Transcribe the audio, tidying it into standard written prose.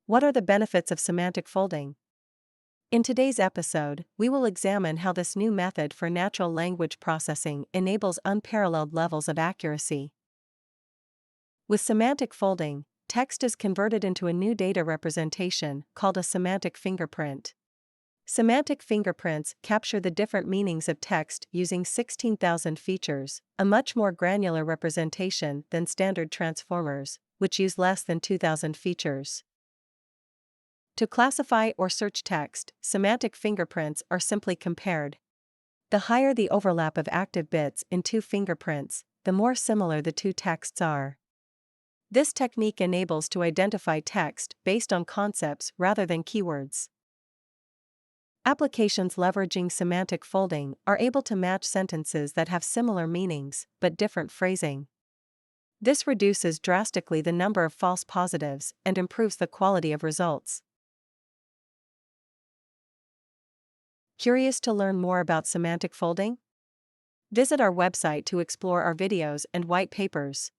What are the benefits of semantic folding? In today's episode, we will examine how this new method for natural language processing enables unparalleled levels of accuracy. With semantic folding, text is converted into a new data representation called a semantic fingerprint. Semantic fingerprints capture the different meanings of text using 16,000 features, a much more granular representation than standard transformers, which use less than 2,000 features. To classify or search text, semantic fingerprints are simply compared. The higher the overlap of active bits in two fingerprints, the more similar the two texts are. This technique enables to identify text based on concepts rather than keywords. Applications leveraging semantic folding are able to match sentences that have similar meanings but different phrasing. This reduces drastically the number of false positives and improves the quality of results. Curious to learn more about semantic folding? Visit our website to explore our videos and white papers.